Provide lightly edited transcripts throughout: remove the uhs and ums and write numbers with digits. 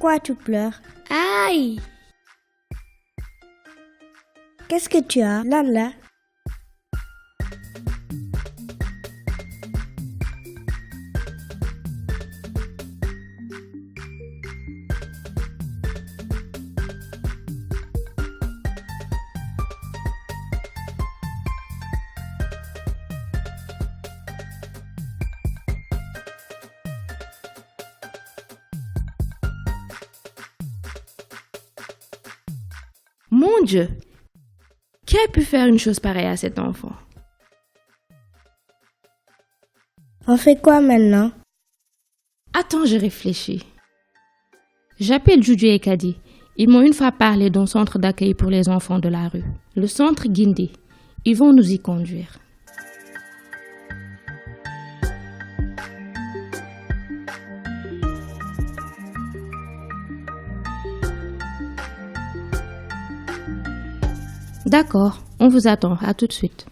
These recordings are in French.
Pourquoi tu pleures? Aïe! Qu'est-ce que tu as, là? Mon Dieu! Qui a pu faire une chose pareille à cet enfant? On fait quoi maintenant? Attends, je réfléchis. J'appelle Juju et Kadi. Ils m'ont une fois parlé d'un centre d'accueil pour les enfants de la rue, le centre Guindé. Ils vont nous y conduire. D'accord, on vous attend, à tout de suite.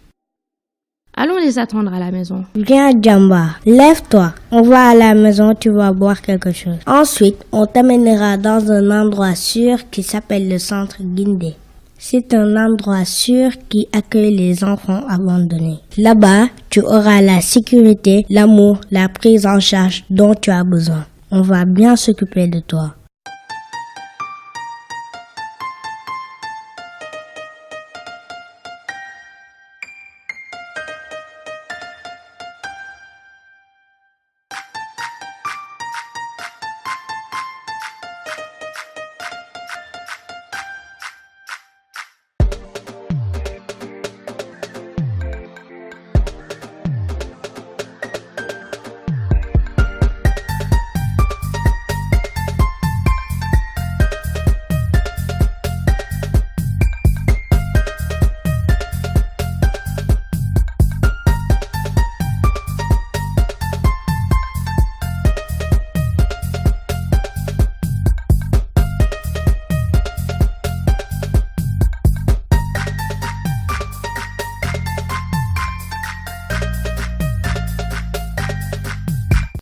Allons les attendre à la maison. Viens, Djamba, lève-toi. On va à la maison, tu vas boire quelque chose. Ensuite, on t'amènera dans un endroit sûr qui s'appelle le centre Guindé. C'est un endroit sûr qui accueille les enfants abandonnés. Là-bas, tu auras la sécurité, l'amour, la prise en charge dont tu as besoin. On va bien s'occuper de toi.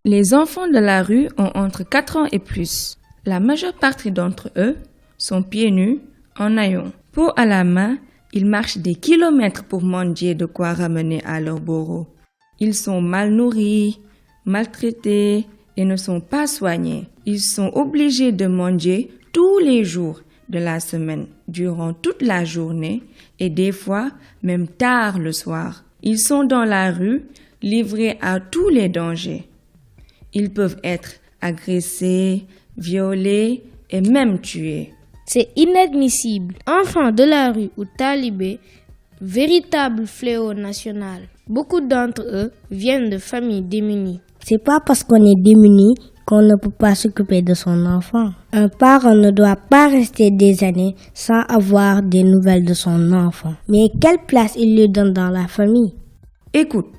Les enfants de la rue ont entre 4 ans et plus. La majeure partie d'entre eux sont pieds nus, en haillons. Peau à la main, ils marchent des kilomètres pour mendier de quoi ramener à leur bourreau. Ils sont mal nourris, maltraités et ne sont pas soignés. Ils sont obligés de mendier tous les jours de la semaine, durant toute la journée et des fois même tard le soir. Ils sont dans la rue, livrés à tous les dangers. Ils peuvent être agressés, violés et même tués. C'est inadmissible. Enfants de la rue ou talibés, véritable fléau national. Beaucoup d'entre eux viennent de familles démunies. C'est pas parce qu'on est démuni qu'on ne peut pas s'occuper de son enfant. Un parent ne doit pas rester des années sans avoir des nouvelles de son enfant. Mais quelle place il lui donne dans la famille? Écoute,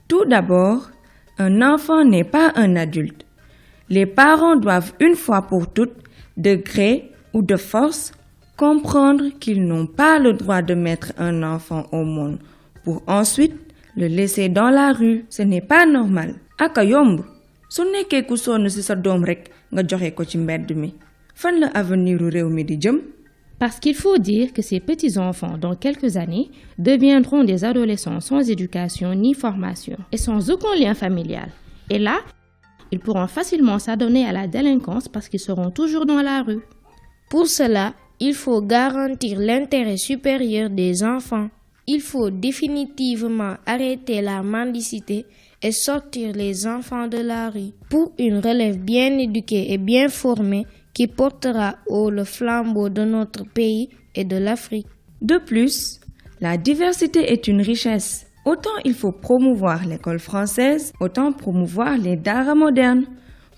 tout d'abord, un enfant n'est pas un adulte. Les parents doivent une fois pour toutes, de gré ou de force, comprendre qu'ils n'ont pas le droit de mettre un enfant au monde pour ensuite le laisser dans la rue. Ce n'est pas normal. Aka yomb su nekkee ku sonn ci sa doom rek nga joxe ko ci mbedd mi fan la aveniru réew mi di jëm? Parce qu'il faut dire que ces petits-enfants, dans quelques années, deviendront des adolescents sans éducation ni formation et sans aucun lien familial. Et là, ils pourront facilement s'adonner à la délinquance parce qu'ils seront toujours dans la rue. Pour cela, il faut garantir l'intérêt supérieur des enfants. Il faut définitivement arrêter la mendicité et sortir les enfants de la rue pour une relève bien éduquée et bien formée qui portera haut le flambeau de notre pays et de l'Afrique. De plus, la diversité est une richesse. Autant il faut promouvoir l'école française, autant promouvoir les daara modernes,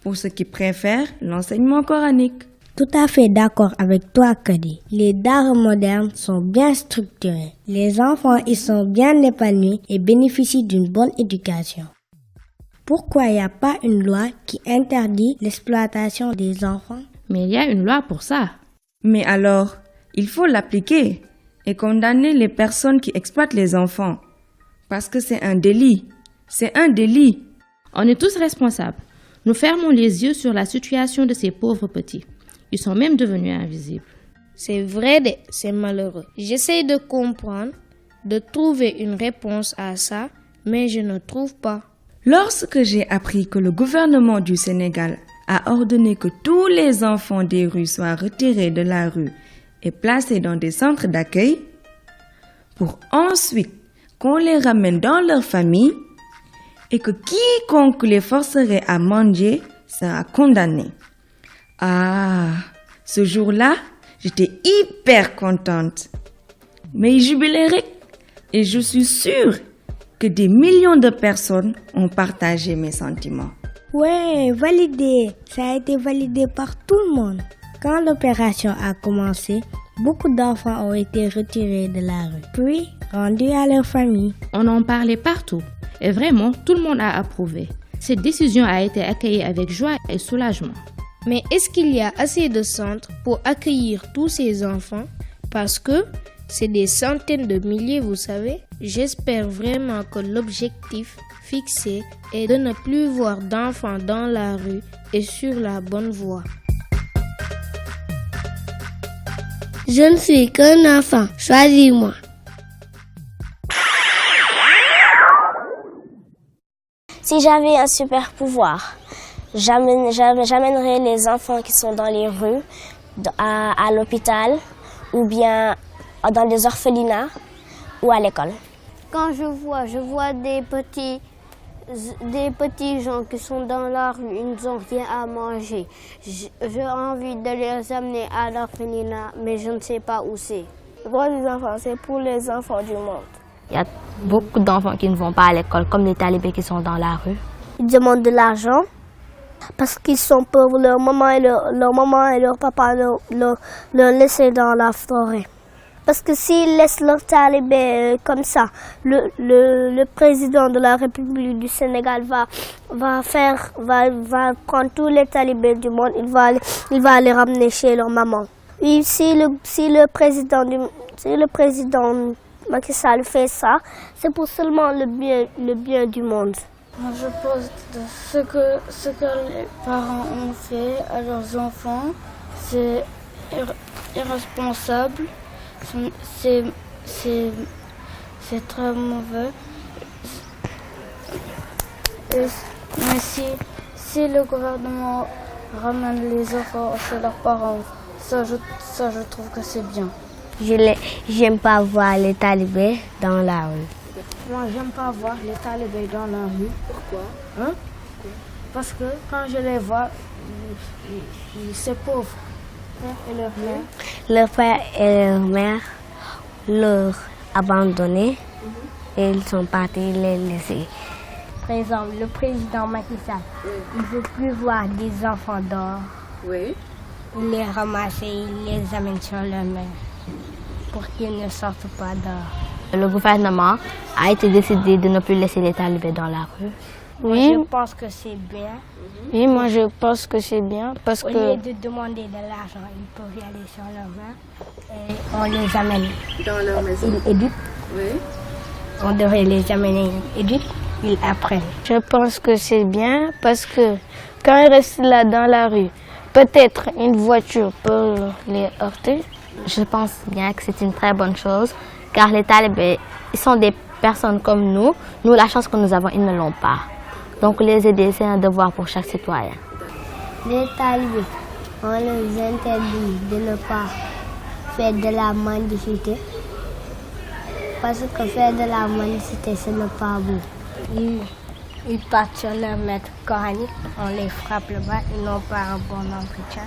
pour ceux qui préfèrent l'enseignement coranique. Tout à fait d'accord avec toi, Kadi. Les daara modernes sont bien structurés. Les enfants y sont bien épanouis et bénéficient d'une bonne éducation. Pourquoi il n'y a pas une loi qui interdit l'exploitation des enfants? Mais il y a une loi pour ça. Mais alors, il faut l'appliquer et condamner les personnes qui exploitent les enfants. Parce que c'est un délit. C'est un délit. On est tous responsables. Nous fermons les yeux sur la situation de ces pauvres petits. Ils sont même devenus invisibles. C'est vrai, c'est malheureux. J'essaie de comprendre, de trouver une réponse à ça, mais je ne trouve pas. Lorsque j'ai appris que le gouvernement du Sénégal a ordonné que tous les enfants des rues soient retirés de la rue et placés dans des centres d'accueil, pour ensuite qu'on les ramène dans leur famille et que quiconque les forcerait à mendier sera condamné. Ah, ce jour-là, j'étais hyper contente. Mais jubilerai et je suis sûre que des millions de personnes ont partagé mes sentiments. Ouais, validé. Ça a été validé par tout le monde. Quand l'opération a commencé, beaucoup d'enfants ont été retirés de la rue, puis rendus à leur famille. On en parlait partout et vraiment tout le monde a approuvé. Cette décision a été accueillie avec joie et soulagement. Mais est-ce qu'il y a assez de centres pour accueillir tous ces enfants? Parce que c'est des centaines de milliers, vous savez. J'espère vraiment que l'objectif fixé est de ne plus voir d'enfants dans la rue et sur la bonne voie. Je ne suis qu'un enfant, choisis-moi. Si j'avais un super pouvoir, j'amènerais les enfants qui sont dans les rues à l'hôpital ou bien dans des orphelinats ou à l'école. Quand je vois des petits gens qui sont dans la rue, ils n'ont rien à manger. J'ai envie de les amener à l'orphelinat, mais je ne sais pas où c'est. Le droit des enfants, c'est pour les enfants du monde. Il y a beaucoup d'enfants qui ne vont pas à l'école, comme les talibés qui sont dans la rue. Ils demandent de l'argent parce qu'ils sont pauvres. Leur maman et leur papa leur laissent dans la forêt. Parce que s'ils laissent leurs talibés comme ça, le président de la République du Sénégal va prendre tous les talibés du monde, il va les ramener chez leur maman. Et si le président Macky Sall fait ça, c'est pour seulement le bien du monde. Moi, je pense que ce que les parents ont fait à leurs enfants, c'est irresponsable. C'est très mauvais. Mais si le gouvernement ramène les enfants chez leurs parents, ça je trouve que c'est bien. J'aime pas voir les talibés dans la rue. Moi, j'aime pas voir les talibés dans la rue. Pourquoi? Parce que quand je les vois, c'est pauvre. Et leur mère. Leur père et leur mère leur abandonné et ils sont partis les laisser. Par exemple, le président Macky Sall, il ne veut plus voir des enfants dehors. Oui. Il les ramasse et il les amène sur leur main pour qu'ils ne sortent pas dehors. Le gouvernement a été décidé de ne plus laisser les talibés dans la rue. Oui. Je pense que c'est bien. Oui, moi je pense que c'est bien parce Au lieu de demander de l'argent, ils peuvent y aller sur leur main et on les amène. Dans leur maison. Ils éduquent. Oui. On devrait les amener, ils éduquent, ils apprennent. Je pense que c'est bien parce que quand ils restent là dans la rue, peut-être une voiture peut les heurter. Je pense bien que c'est une très bonne chose car les talibés, ils sont des personnes comme nous. Nous, la chance que nous avons, ils ne l'ont pas. Donc les aider, c'est un devoir pour chaque citoyen. Les talibés, on les interdit de ne pas faire de la mendicité. Parce que faire de la mendicité, ce n'est pas bon. Ils partent sur leur maître coranique, on les frappe là-bas, ils n'ont pas un bon entretien.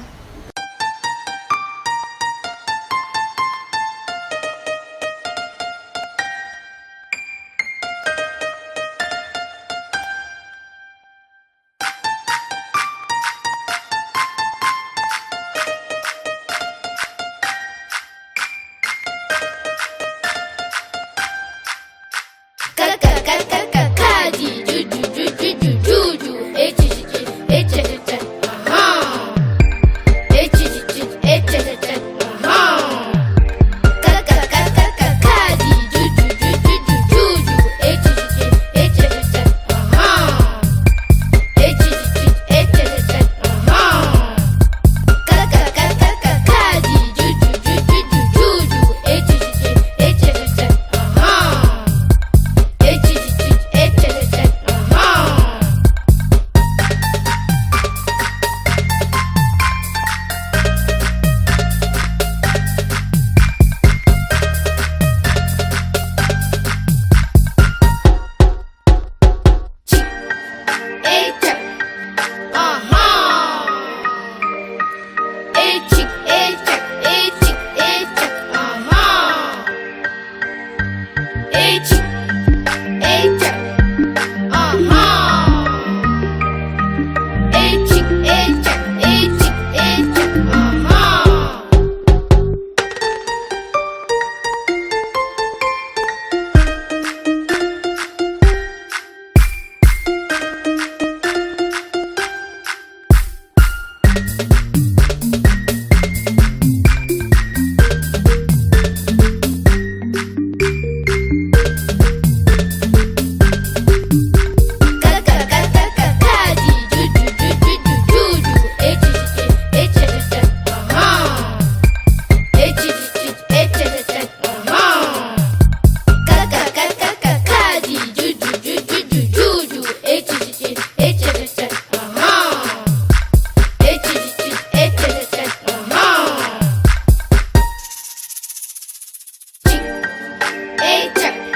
Hey, check.